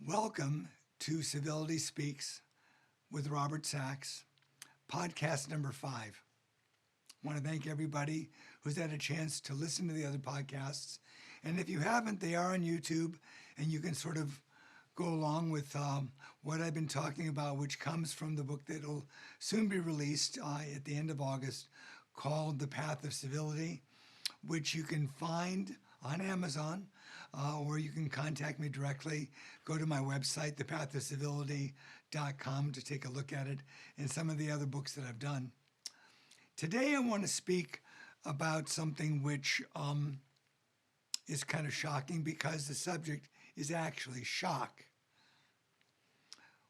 Welcome to Civility Speaks with Robert Sachs, podcast number 5. I want to thank everybody who's had a chance to listen to the other podcasts. And if you haven't, they are on YouTube, and you can sort of go along with what I've been talking about, which comes from the book that will soon be released at the end of August called The Path of Civility, which you can find on Amazon, or you can contact me directly. Go to my website, thepathofcivility.com, to take a look at it and some of the other books that I've done. Today I want to speak about something which is kind of shocking because the subject is actually shock.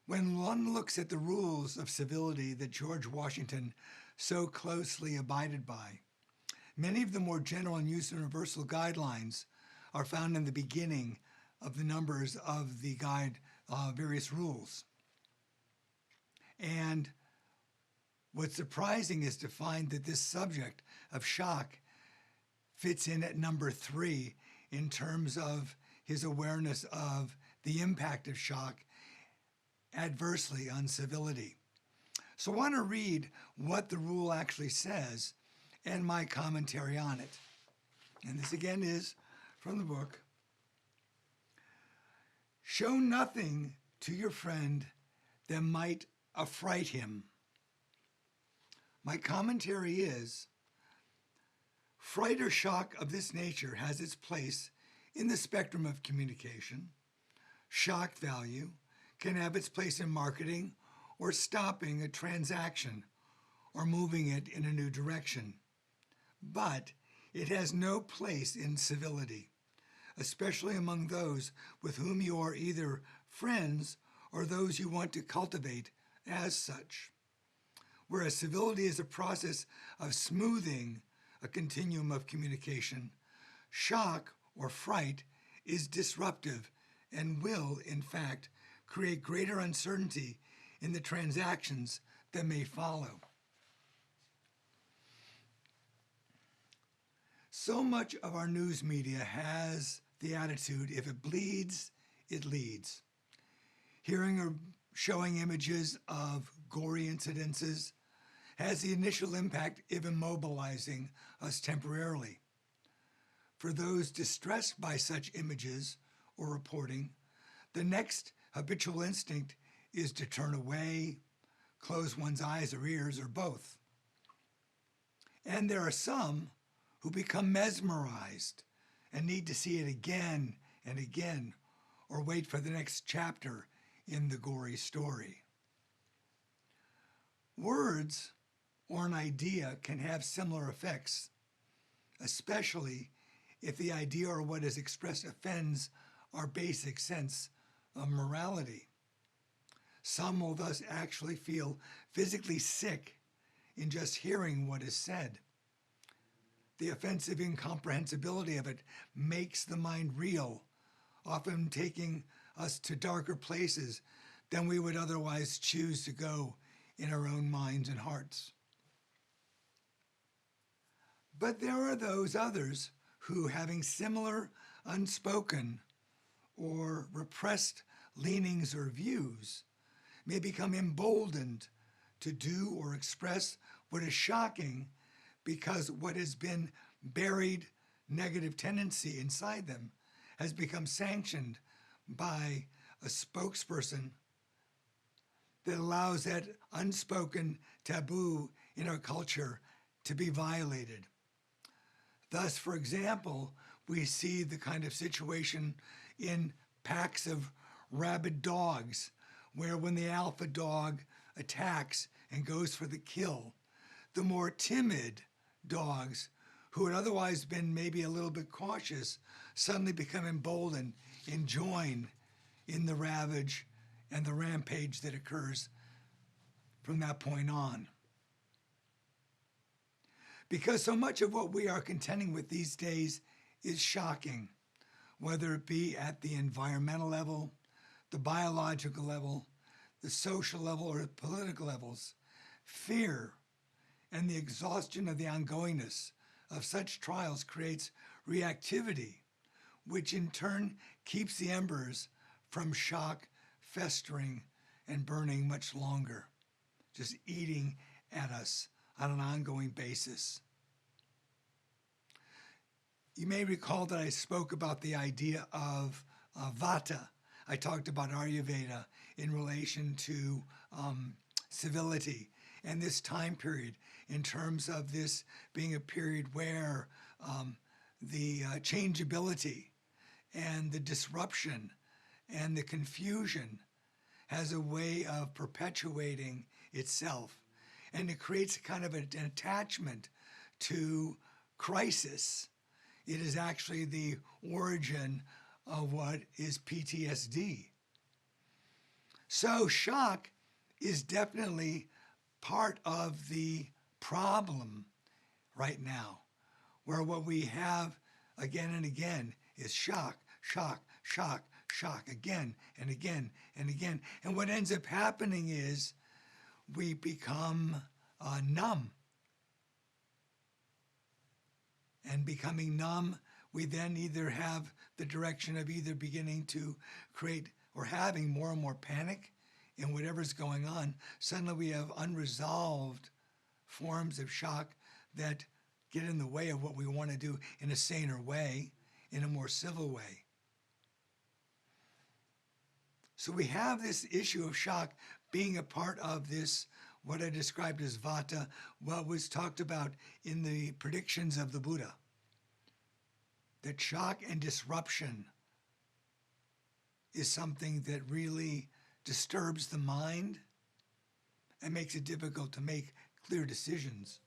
When one looks at the rules of civility that George Washington so closely abided by, many of the more general and universal guidelines are found in the beginning of the numbers of the guide, various rules. And what's surprising is to find that this subject of shock fits in at number 3 in terms of his awareness of the impact of shock adversely on civility. So I want to read what the rule actually says and my commentary on it. And this again is from the book. Show nothing to your friend that might affright him. My commentary is, fright or shock of this nature has its place in the spectrum of communication. Shock value can have its place in marketing or stopping a transaction or moving it in a new direction. But it has no place in civility, especially among those with whom you are either friends or those you want to cultivate as such. Whereas civility is a process of smoothing a continuum of communication, shock or fright is disruptive and will, in fact, create greater uncertainty in the transactions that may follow. So much of our news media has the attitude, if it bleeds, it leads. Hearing or showing images of gory incidences has the initial impact of immobilizing us temporarily. For those distressed by such images or reporting, the next habitual instinct is to turn away, close one's eyes or ears, or both. And there are some who become mesmerized and need to see it again and again, or wait for the next chapter in the gory story. Words or an idea can have similar effects, especially if the idea or what is expressed offends our basic sense of morality. Some will thus actually feel physically sick in just hearing what is said. The offensive incomprehensibility of it makes the mind reel, often taking us to darker places than we would otherwise choose to go in our own minds and hearts. But there are those others who, having similar unspoken or repressed leanings or views, may become emboldened to do or express what is shocking because what has been buried negative tendency inside them has become sanctioned by a spokesperson that allows that unspoken taboo in our culture to be violated. Thus, for example, we see the kind of situation in packs of rabid dogs, where when the alpha dog attacks and goes for the kill, the more timid dogs, who had otherwise been maybe a little bit cautious, suddenly become emboldened and join in the ravage and the rampage that occurs from that point on. Because so much of what we are contending with these days is shocking, whether it be at the environmental level, the biological level, the social level, or the political levels. Fear and the exhaustion of the ongoingness of such trials creates reactivity, which in turn keeps the embers from shock festering and burning much longer, just eating at us on an ongoing basis. You may recall that I spoke about the idea of vata. I talked about Ayurveda in relation to civility and this time period in terms of this being a period where the changeability and the disruption and the confusion has a way of perpetuating itself. And it creates kind of an attachment to crisis. It is actually the origin of what is PTSD. So shock is definitely part of the problem right now, where what we have again and again is shock, shock, shock, shock, again and again and again. And what ends up happening is we become numb. And becoming numb, we then either have the direction of either beginning to create or having more and more panic in whatever's going on. Suddenly we have unresolved forms of shock that get in the way of what we want to do in a saner way, in a more civil way. So we have this issue of shock being a part of this, what I described as vata, what was talked about in the predictions of the Buddha. That shock and disruption is something that really disturbs the mind and makes it difficult to make clear decisions.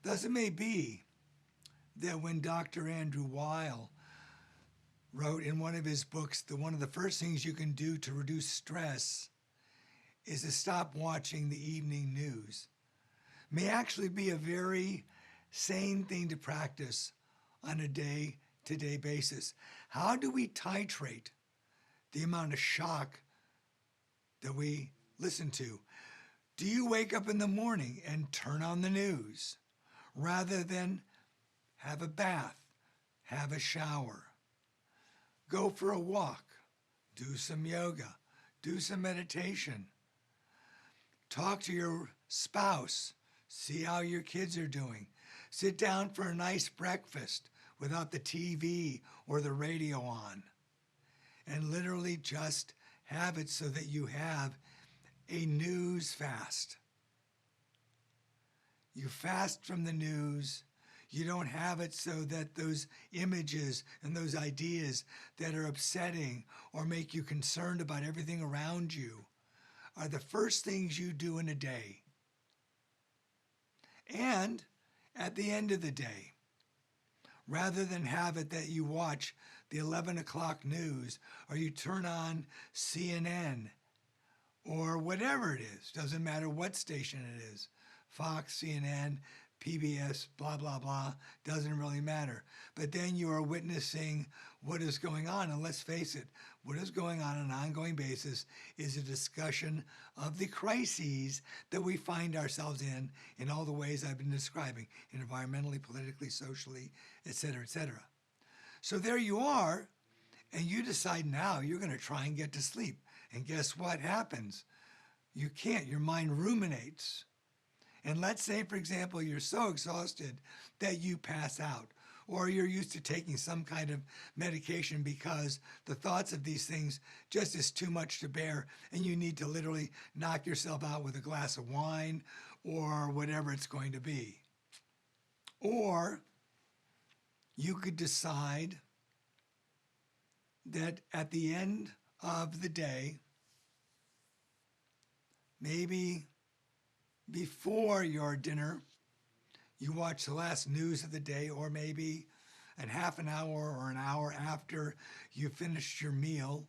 Thus it may be that when Dr. Andrew Weil wrote in one of his books that one of the first things you can do to reduce stress is to stop watching the evening news, may actually be a very sane thing to practice on a day-to-day basis. How do we titrate the amount of shock that we listen to? Do you wake up in the morning and turn on the news rather than have a bath, have a shower, go for a walk, do some yoga, do some meditation, talk to your spouse, see how your kids are doing, sit down for a nice breakfast without the TV or the radio on, and literally just have it so that you have a news fast. You fast from the news. You don't have it so that those images and those ideas that are upsetting or make you concerned about everything around you are the first things you do in a day. And at the end of the day, rather than have it that you watch the 11 o'clock news or you turn on CNN or whatever it is, doesn't matter what station it is, Fox, CNN, PBS, blah, blah, blah, doesn't really matter. But then you are witnessing what is going on. And let's face it, what is going on an ongoing basis is a discussion of the crises that we find ourselves in all the ways I've been describing, environmentally, politically, socially, et cetera, et cetera. So there you are, and you decide now you're going to try and get to sleep. And guess what happens? You can't. Your mind ruminates. And let's say, for example, you're so exhausted that you pass out, or you're used to taking some kind of medication because the thoughts of these things just is too much to bear, and you need to literally knock yourself out with a glass of wine or whatever it's going to be. Or you could decide that at the end of the day, maybe before your dinner, you watch the last news of the day, or maybe a half an hour or an hour after you finished your meal,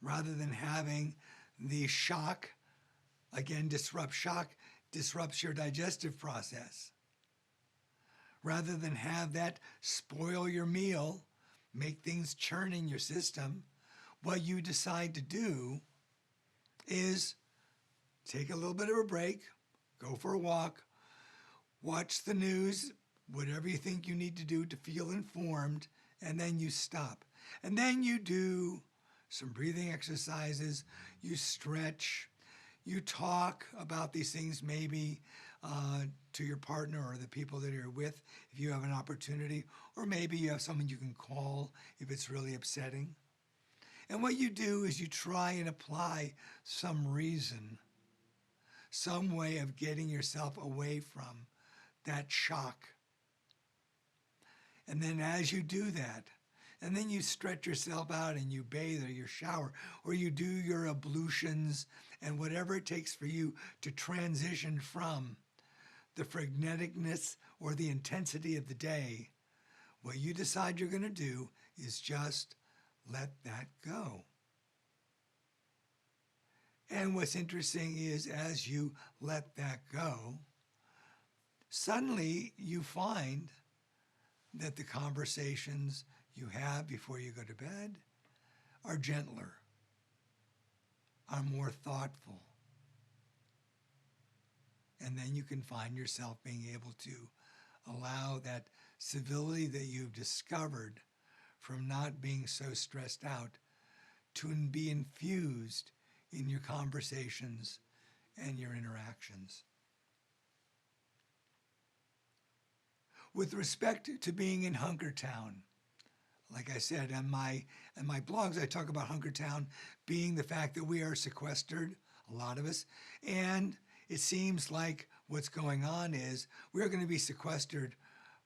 rather than having the shock, again, shock disrupts your digestive process. Rather than have that spoil your meal, make things churn in your system, what you decide to do is take a little bit of a break, go for a walk, watch the news, whatever you think you need to do to feel informed, and then you stop. And then you do some breathing exercises, you stretch, you talk about these things maybe to your partner or the people that you're with if you have an opportunity, or maybe you have someone you can call if it's really upsetting. And what you do is you try and apply some reason, some way of getting yourself away from that shock. And then as you do that, and then you stretch yourself out and you bathe or you shower or you do your ablutions and whatever it takes for you to transition from the freneticness or the intensity of the day, what you decide you're going to do is just let that go. And what's interesting is as you let that go, suddenly you find that the conversations you have before you go to bed are gentler, are more thoughtful. And then you can find yourself being able to allow that civility that you've discovered from not being so stressed out to be infused in your conversations and your interactions. With respect to being in Hunkertown, like I said, in my blogs, I talk about Hunkertown being the fact that we are sequestered, a lot of us, and it seems like what's going on is we're going to be sequestered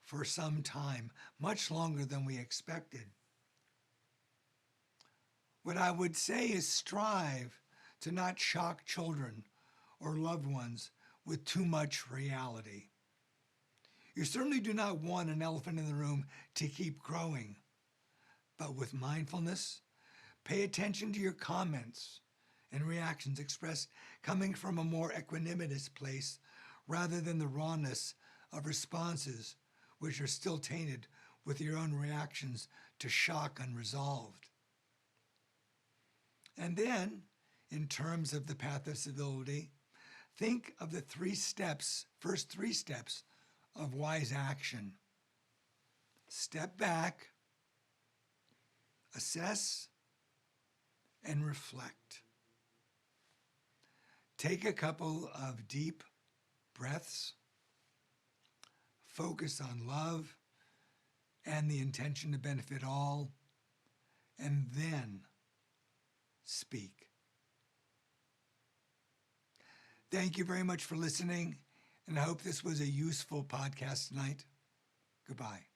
for some time, much longer than we expected. What I would say is strive to not shock children or loved ones with too much reality. You certainly do not want an elephant in the room to keep growing. But with mindfulness, pay attention to your comments and reactions expressed coming from a more equanimous place rather than the rawness of responses which are still tainted with your own reactions to shock unresolved. And then, in terms of the path of civility, think of the first three steps of wise action. Step back, assess, and reflect. Take a couple of deep breaths, focus on love and the intention to benefit all, and then speak. Thank you very much for listening, and I hope this was a useful podcast tonight. Goodbye.